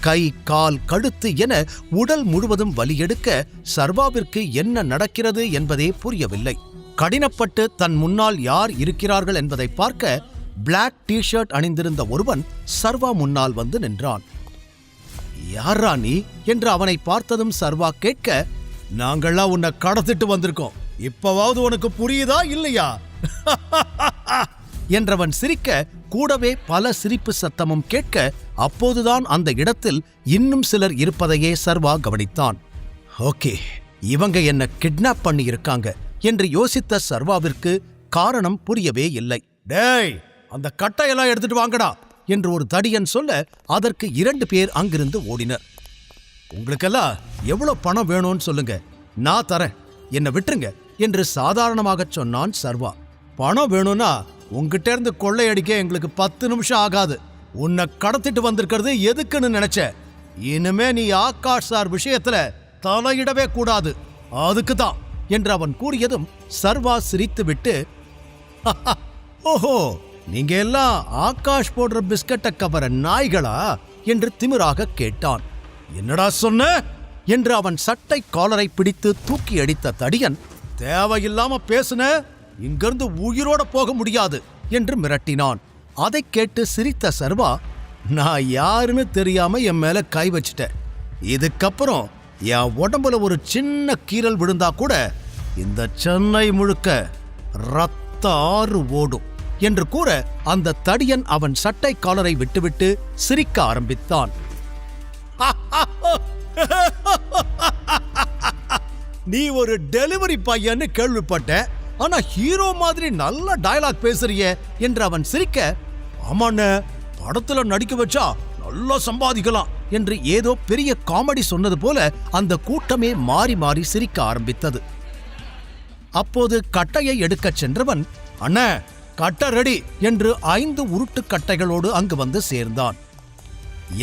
கை, கால், கழுத்து என உடல் முழுவதும் வலியெடுக்க சர்வாவிற்கு என்ன நடக்கிறது என்பதே புரியவில்லை. கடினப்பட்டு தன் முன்னால் யார் இருக்கிறார்கள் என்பதை பார்க்க பிளாக் டி-ஷர்ட் அணிந்திருந்த ஒருவன் சர்வா முன்னால் வந்து நின்றான். யாரா நீ என்று அவனை பார்த்ததும் சர்வா கேட்க, நாங்கள்லாம் உன்னை கடத்திட்டு வந்திருக்கோம், இப்பவாவது உனக்கு புரியுதா இல்லையா என்றவன் சிரிக்க கூடவே பல சிரிப்பு சத்தமும் கேட்க, அப்போதுதான் அந்த இடத்தில் இன்னும் சிலர் இருப்பதையே சர்வா கவனித்தான். ஓகே, இவங்க என்ன கிட்னாப் பண்ணி இருக்காங்க என்று யோசித்த சர்வாவிற்கு காரணம் புரியவே இல்லை. டேய், அந்த கட்டையெல்லாம் எடுத்துட்டு வாங்கடா என்று ஒரு தடியன் சொல்ல அதற்கு 2 பேர் அங்கிருந்து ஓடினர். உங்களுக்கெல்லாம் எவ்வளவு பணம் வேணும்னு சொல்லுங்க, நான் தரேன், என்னை விட்டுருங்க என்று சாதாரணமாக சொன்னான் சர்வா. பணம் வேணும்னா உங்ககிட்ட இருந்து கொள்ளையடிக்க எங்களுக்கு 10 நிமிஷம் ஆகாது. உன்னை கடத்திட்டு வந்திருக்கிறது எதுக்குன்னு நினைச்ச? இனிமே நீ ஆகாஷ் சார் விஷயத்துல தலையிடவே கூடாது, அதுக்குதான் என்று அவன் கூறியதும் சர்வா சிரித்துவிட்டு, ஓஹோ, நீங்க எல்லாம் ஆகாஷ் போடுற பிஸ்கட்டை கவர நாய்களா என்று திமிராக கேட்டான். என்னடா சொன்ன என்று அவன் சட்டை காலரை பிடித்து தூக்கி அடித்த தடியன், தேவையில்லாம பேசுன, இங்கிருந்து உயிரோட போக முடியாது என்று மிரட்டினான். அதை கேட்டு சிரித்த சர்வா, நான் யாருன்னு தெரியாம என் மேல கை வச்சிட்டேன், இதுக்கப்புறம் என் உடம்புல ஒரு சின்ன கீறல் விழுந்தா கூட இந்த சென்னை முழுக்க ரத்த ஆறு ஓடும் என்று கூற அந்த தடியன் அவன் சட்டை காலரை விட்டுவிட்டு சிரிக்க ஆரம்பித்தான். நீ ஒரு டெலிவரி பையன்னு கேள்விப்பட்ட, ஆனா ஹீரோ மாதிரி நல்ல டயலாக் பேசுறியே என்று அவன் சிரிக்க, ஆமாண்ண, படத்துல நடிக்க வச்சா நல்லா சம்பாதிக்கலாம் என்று ஏதோ பெரிய காமெடி சொன்னது போல அந்த கூட்டமே மாறி மாறி சிரிக்க ஆரம்பித்தது. அப்போது கட்டையை எடுக்கச் சென்றவன், அண்ணா கட்டை ரெடி என்று 5 உருட்டு கட்டைகளோடு அங்கு வந்து சேர்ந்தான்.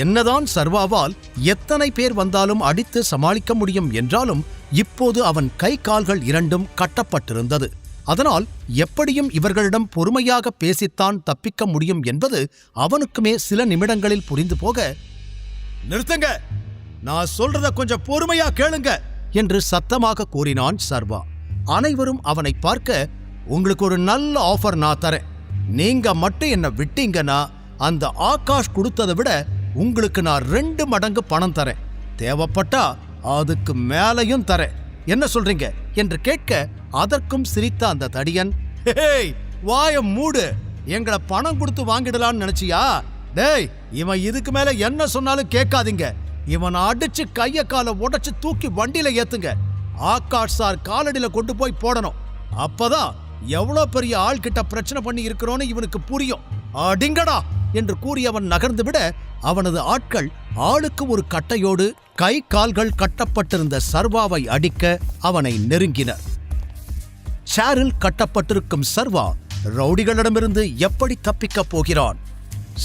என்னதான் சர்வாவால் எத்தனை பேர் வந்தாலும் அடித்து சமாளிக்க முடியும் என்றாலும் இப்போது அவன் கை கால்கள் 2ம் கட்டப்பட்டிருந்தது. அதனால் எப்படியும் இவர்களிடம் பொறுமையாக பேசித்தான் தப்பிக்க முடியும் என்பது அவனுக்குமே சில நிமிடங்களில் புரிந்து போக, நிறுத்துங்க, நான் சொல்றத கொஞ்சம் பொறுமையா கேளுங்க என்று சத்தமாக கூறினான் சர்வா. அனைவரும் அவனை பார்க்க, உங்களுக்கு ஒரு நல்ல ஆஃபர் நான் தரேன், நீங்க மட்டும் என்ன விட்டீங்கன்னா அந்த ஆகாஷ் கொடுத்ததை விட உங்களுக்கு நான் 2 மடங்கு பணம் தரேன், தேவைப்பட்டா அதுக்கு மேலையும் தரேன், என்ன சொல்றீங்க என்று கேட்க அதற்கும் சிரித்த அந்த தடியன், ஹேய் வாய மூடு, எங்களை பணம் கொடுத்து வாங்கிடலான்னு நினைச்சியா? டேய், இவன் இதுக்கு மேல என்ன சொன்னாலும் கேட்காதீங்க, இவன் அடிச்சு கைய காலை உடைச்சு தூக்கி வண்டியில ஏத்துங்க, ஆகாஷ் சார் காலடியில கொண்டு போய் போடணும், அப்பதான் எவ்வளவு பெரிய ஆள் கிட்ட பிரச்சனை பண்ணி இருக்கிறோன்னு இவனுக்கு புரியும், அடிங்கடா என்று கூறி அவன் நகர்ந்து விட அவனது ஆட்கள் ஆளுக்கு ஒரு கட்டையோடு கை கால்கள் கட்டப்பட்டிருந்த சர்வாவை அடிக்க அவனை நெருங்கினர். சேரில் கட்டப்பட்டிருக்கும் சர்வா ரவுடிகளிடமிருந்து எப்படி தப்பிக்கப் போகிறான்?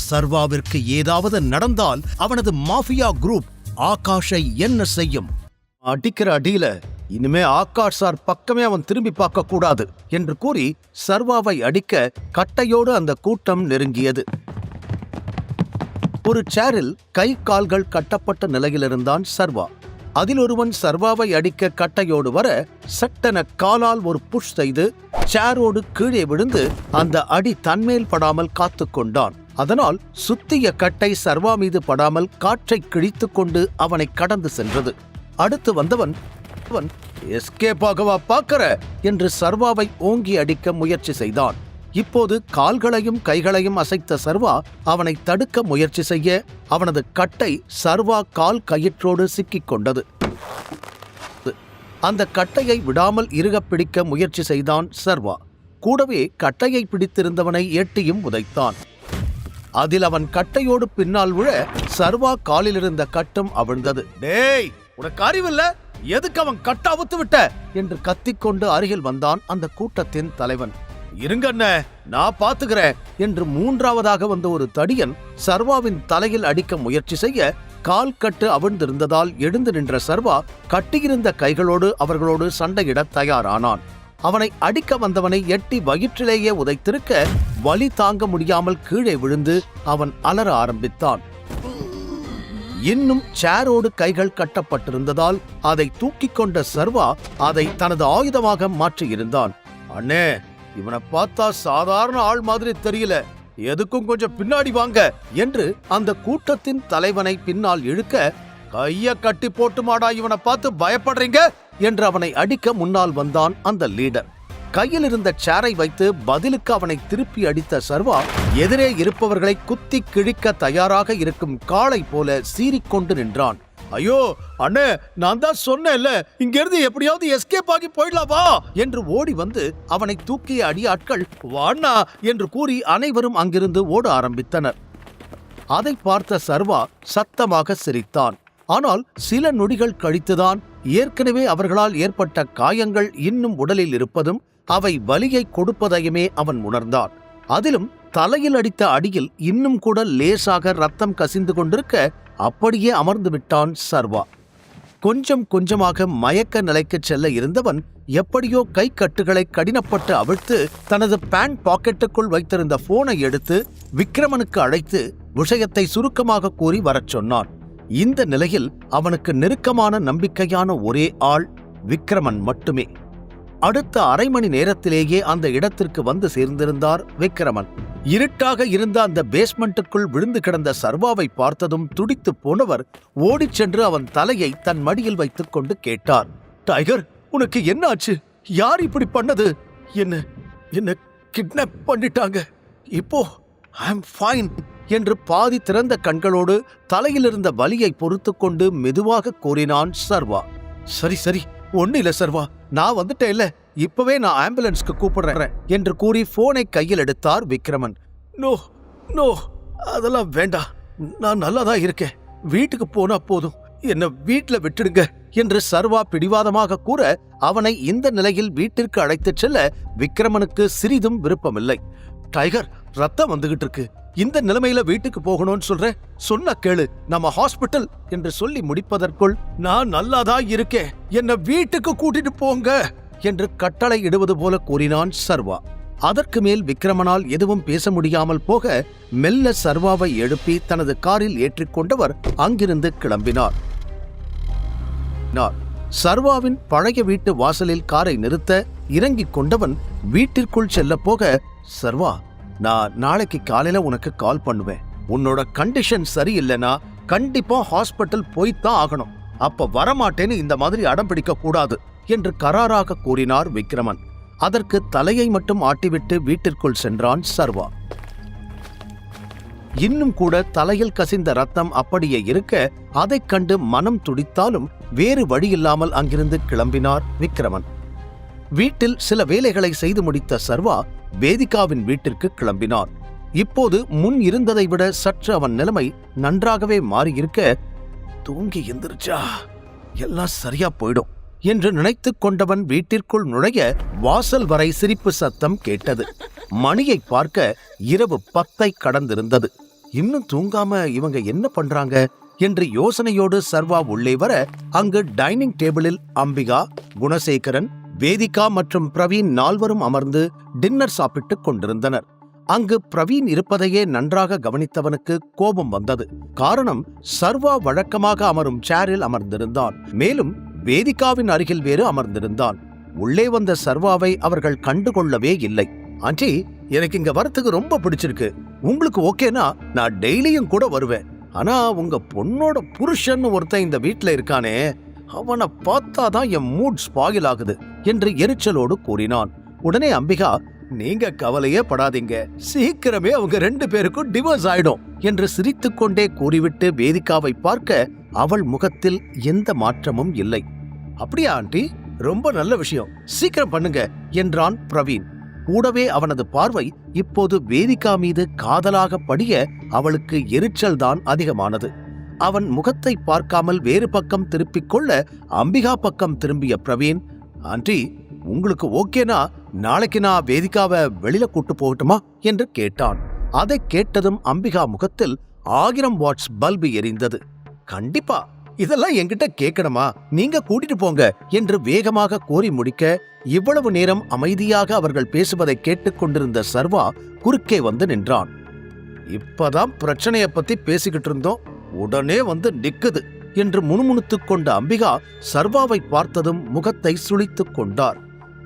சர்வாவிற்கு ஏதாவது நடந்தால் அவனது மாஃபியா குரூப் ஆகாஷை என்ன செய்யும்? அடிக்கிற அடியில இனிமே ஆகாஷ் சார் பக்கமே அவன் திரும்பி பார்க்க கூடாது என்று கூறி சர்வாவை அடிக்க கட்டையோடு அந்த கூட்டம் நெருங்கியது. ஒரு சேரில் கை கால்கள் கட்டப்பட்ட நிலையிலிருந்தான் சர்வா. அதில் ஒருவன் சர்வாவை அடிக்க கட்டையோடு வர சட்டென காலால் ஒரு புஷ் செய்து சேரோடு கீழே விழுந்து அந்த அடி தன்மேல் படாமல் காத்து கொண்டான். அதனால் சுத்திய கட்டை சர்வா மீது படாமல் காற்றை கிழித்து கொண்டு அவனை கடந்து சென்றது. அடுத்து வந்தவன், எஸ்கேப் ஆகவா பார்க்கிற என்று சர்வாவை ஓங்கி அடிக்க முயற்சி செய்தான். இப்போது கால்களையும் கைகளையும் அசைத்த சர்வா அவனை தடுக்க முயற்சி செய்ய அவனது கட்டை சர்வா கால் கயிற்றோடு சிக்கிக் கொண்டது. அந்த கட்டையை விடாமல் இறுக பிடிக்க முயற்சி செய்தான் சர்வா. கூடவே கட்டையை பிடித்திருந்தவனை எட்டியும் உதைத்தான். அதில் அவன் கட்டையோடு பின்னால் விழ சர்வா காலிலிருந்த கட்டும் அவிழ்ந்தது. டேய், உனக்கு அறிவில்ல, எதுக்கு அவன் கட்ட அவுத்து விட்ட என்று கத்திக்கொண்டு அருகில் வந்தான் அந்த கூட்டத்தின் தலைவன். இருங்கண்ண, நான் பாத்துக்கிறேன் என்று 3ஆவதாக வந்த ஒரு தடியன் சர்வாவின் தலையில் அடிக்க முயற்சி செய்ய கால் கட்டு அவிழ்ந்திருந்ததால் எழுந்து நின்ற சர்வா கட்டியிருந்த கைகளோடு அவர்களோடு சண்டையிட தயாரானான். அவனை அடிக்க வந்தவனை எட்டி வயிற்றிலேயே உதைத்திருக்க வலி தாங்க முடியாமல் கீழே விழுந்து அவன் அலற ஆரம்பித்தான். இன்னும் சேரோடு கைகள் கட்டப்பட்டிருந்ததால் அதை தூக்கிக் கொண்ட சர்வா அதை தனது ஆயுதமாக மாற்றியிருந்தான். அண்ணே, இவனை பார்த்தா சாதாரண ஆள் மாதிரி தெரியல, எதுக்கும் கொஞ்சம் பின்னாடி வாங்க என்று அந்த கூட்டத்தின் தலைவனை பின்னால் இழுக்க, கைய கட்டி போட்டுமாடா இவனை பார்த்து பயப்படுறீங்க என்று அவனை அடிக்க முன்னால் வந்தான் அந்த லீடர். கையில் இருந்த சேரை வைத்து பதிலுக்கு அவனை திருப்பி அடித்த சர்வா எதிரே இருப்பவர்களை குத்தி கிழிக்க தயாராக இருக்கும் காளை போல சீறிக்கொண்டு நின்றான். ஐயோ அண்ணே, நான் தான் சொன்னேன்ல, இங்கிருந்து எப்படியாவது எஸ்கேப் ஆகி போயிடலாவா என்று ஓடி வந்து அவனை தூக்கிய அடியாட்கள் வாண்ணா என்று கூறி அனைவரும் அங்கிருந்து ஓட ஆரம்பித்தனர். அதை பார்த்த சர்வா சத்தமாக சிரித்தான். ஆனால் சில நொடிகள் கழித்துதான் ஏற்கனவே அவர்களால் ஏற்பட்ட காயங்கள் இன்னும் உடலில் இருப்பதும் அவை வலியை கொடுப்பதையுமே அவன் உணர்ந்தான். அதிலும் தலையில் அடித்த அடியில் இன்னும் கூட லேசாக ரத்தம் கசிந்து கொண்டிருக்க அப்படியே அமர்ந்து விட்டான் சர்வா. கொஞ்சம் கொஞ்சமாக மயக்க நிலைக்கு செல்ல இருந்தவன் எப்படியோ கை கட்டுகளை கடினப்பட்டு அவிழ்த்து தனது பேண்ட் பாக்கெட்டுக்குள் வைத்திருந்த போனை எடுத்து விக்ரமனுக்கு அழைத்து விஷயத்தை சுருக்கமாக கூறி வரச் சொன்னான். இந்த நிலையில் அவனுக்கு நெருக்கமான நம்பிக்கையான ஒரே ஆள் விக்ரமன் மட்டுமே. அடுத்த அரை மணி நேரத்திலேயே அந்த இடத்திற்கு வந்து சேர்ந்திருந்தார் விக்ரமன். இருட்டாக இருந்த அந்த பேஸ்மெண்ட்டுக்குள் விழுந்து கிடந்த சர்வாவை பார்த்ததும் துடித்து போனவர் ஓடிச் சென்று அவன் தலையை தன் மடியில் வைத்துக் கொண்டு கேட்டார். டைகர், உனக்கு என்ன ஆச்சு? யார் இப்படி பண்ணது? என்ன கிட்னாப் பண்ணிட்டாங்க. இப்போ ஐ அம் ஃபைன் என்று பாதி திறந்த கண்களோடு தலையிலிருந்த வலியை பொறுத்து கொண்டு மெதுவாக கூறினான் சர்வா. சரி ஒண்ணு இல்ல சர்வா, நான் வந்துட்டேன்ல, இப்பவே நான் ஆம்புலன்ஸ்க்கு கூப்பிடுறேன் என்று கூறி போனை கையில் எடுத்தார் விக்ரமன். நோ அதெல்லாம் வேண்டாம், நான் நல்லாதான் இருக்கேன், வீட்டுக்கு போனா போதும், என்ன வீட்டுல விட்டுடுங்க என்று சர்வா பிடிவாதமாக கூற அவனை இந்த நிலையில் வீட்டிற்கு அழைத்துச் செல்ல விக்ரமனுக்கு சிறிதும் விருப்பமில்லை. டைகர், ரத்தம் வந்துகிட்டு இருக்கு, இந்த நிலைமையில வீட்டுக்கு போகணும்னு சொல்ற, சொன்ன கேளு, நம்ம ஹாஸ்பிட்டல் என்று சொல்லி முடிப்பதற்குள் நான் நல்லாதான் இருக்கேன், என்ன வீட்டுக்கு கூட்டிட்டு போங்க என்று கட்டளை இடுவது போல கூறினான் சர்வா. அதற்கு மேல் விக்ரமனால் எதுவும் பேச முடியாமல் போக மெல்ல சர்வாவை எழுப்பி தனது காரில் ஏற்றிக்கொண்டவர் அங்கிருந்து கிளம்பினார். சர்வாவின் பழைய வீட்டு வாசலில் காரை நிறுத்த இறங்கிக் கொண்டவன் வீட்டிற்குள் செல்ல போக, சர்வா, நான் நாளைக்கு காலையில உனக்கு கால் பண்ணுவேன், உன்னோட கண்டிஷன் சரியில்லைன்னா கண்டிப்பா ஹாஸ்பிட்டல் போய்த்தான் ஆகணும், அப்ப வரமாட்டேன்னு இந்த மாதிரி அடம் பிடிக்க கூடாது என்று கராராக கூறினார் விக்ரமன். அதற்கு தலையை மட்டும் ஆட்டிவிட்டு வீட்டிற்குள் சென்றான் சர்வா. இன்னும் கூட தலையில் கசிந்த ரத்தம் அப்படியே இருக்க அதைக் கண்டு மனம் துடித்தாலும் வேறு வழியில்லாமல் அங்கிருந்து கிளம்பினார் விக்ரமன். வீட்டில் சில வேலைகளை செய்து முடித்த சர்வா வேதிகாவின் வீட்டிற்கு கிளம்பினார். இப்போது முன் இருந்ததை விட சற்று அவன் நிலைமை நன்றாகவே மாறியிருக்க, தூங்கி எந்திரிச்சா எல்லாம் சரியா போயிடும் என்று நினைத்துக் கொண்டவன் வீட்டிற்குள் நுழைய வாசல் வரை சிரிப்பு சத்தம் கேட்டது. மணியை பார்க்க இரவு 10 கடந்திருந்தது. இன்னும் தூங்காம இவங்க என்ன பண்றாங்க என்று யோசனையோடு சர்வா உள்ளே வர அங்கு டைனிங் டேபிளில் அம்பிகா, குணசேகரன், வேதிகா மற்றும் பிரவீன் 4வரும் அமர்ந்து டின்னர் சாப்பிட்டுக் கொண்டிருந்தனர். அங்கு பிரவீன் இருப்பதையே நன்றாக கவனித்தவனுக்கு கோபம் வந்தது. காரணம், சர்வா வழக்கமாக அமரும் சேரில் அமர்ந்திருந்தான். மேலும் வேதிகாவின் அருகில் வேறு அமர்ந்திருந்தான். உள்ளே வந்த சர்வாவை அவர்கள் கண்டுகொள்ளவே இல்லை. ஆண்டி, எனக்கு இங்க வரத்துக்கு ரொம்ப பிடிச்சிருக்கு, உங்களுக்கு ஓகேனா நான் டெய்லியும் கூட வருவேன், ஆனா உங்க பொண்ணோட புருஷன் ஒருத்தன் இந்த வீட்டுல இருக்கானே, அவனை பார்த்தாதான் என் மூட் ஸ்பாயில் ஆகுது என்று எரிச்சலோடு கூறினான். உடனே அம்பிகா, நீங்க கவலையே படாதீங்க, சீக்கிரமே அவங்க 2 பேருக்கும் டிவோர்ஸ் ஆயிடும் என்று சிரித்துக்கொண்டே கூறிவிட்டு வேதிகாவை பார்க்க அவள் முகத்தில் எந்த மாற்றமும் இல்லை. அப்படியா ஆண்டி, ரொம்ப நல்ல விஷயம், சீக்கிரம் பண்ணுங்க என்றான் பிரவீன். கூடவே அவனது பார்வை இப்போது வேதிகா மீது காதலாக படிய அவளுக்கு எரிச்சல் தான் அதிகமானது. அவன் முகத்தை பார்க்காமல் வேறு பக்கம் திருப்பிக் கொள்ள அம்பிகா பக்கம் திரும்பிய பிரவீன், ஆண்டி, உங்களுக்கு ஓகேனா நாளைக்கு நான் வேதிகாவை வெளியில கூட்டு போகட்டுமா என்று கேட்டான். அதை கேட்டதும் அம்பிகா முகத்தில் 1000 வாட்ஸ் பல்பு எரிந்தது. கண்டிப்பா, இதெல்லாம் என்கிட்ட கேட்கணுமா, நீங்க கூட்டிட்டு போங்க என்று வேகமாக கோரி முடிக்க இவ்வளவு நேரம் அமைதியாக அவர்கள் பேசுவதை கேட்டுக்கொண்டிருந்த சர்வா குறுக்கே வந்து நின்றான். இப்பதான் பிரச்சனைய பத்தி பேசிக்கிட்டு இருந்தோம், உடனே வந்து நிக்குது என்று முணுமுணுத்துக் கொண்ட அம்பிகா சர்வாவை பார்த்ததும் முகத்தை சுளித்துக் கொண்டார்.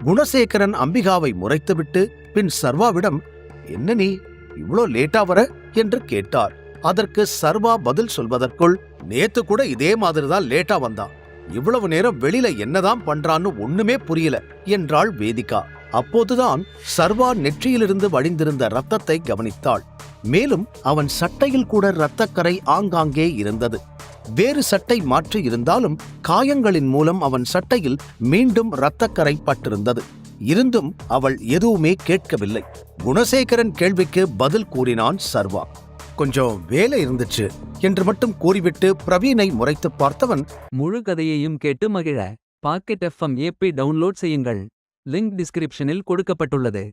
குணசேகரன் அம்பிகாவை முறைத்துவிட்டு பின் சர்வாவிடம், என்ன நீ இவ்ளோ லேட்டா வர என்று கேட்டார். அதற்கு சர்வா பதில் சொல்வதற்குள், நேத்து கூட இதே மாதிரிதான் லேட்டா வந்தான், இவ்வளவு நேரம் வெளியில என்னதான் பண்றான்னு ஒண்ணுமே புரியல என்றாள் வேதிகா. அப்போதுதான் சர்வா நெற்றியிலிருந்து வழிந்திருந்த ரத்தத்தை கவனித்தாள். மேலும் அவன் சட்டையில் கூட இரத்தக்கரை ஆங்காங்கே இருந்தது. வேறு சட்டை மாற்றி இருந்தாலும் காயங்களின் மூலம் அவன் சட்டையில் மீண்டும் இரத்தக்கரை பட்டிருந்தது. இருந்தும் அவள் எதுவுமே கேட்கவில்லை. குணசேகரன் கேள்விக்கு பதில் கூறினான் சர்வா. கொஞ்சம் வேலை இருந்துச்சு என்று மட்டும் கூறிவிட்டு பிரவீனை முறைத்து பார்த்தவன், முழு கதையையும் கேட்டு மகிழ பாக்கெட் FM ஏபி டவுன்லோட் செய்யுங்கள். லிங்க் டிஸ்கிரிப்ஷனில் கொடுக்கப்பட்டுள்ளது.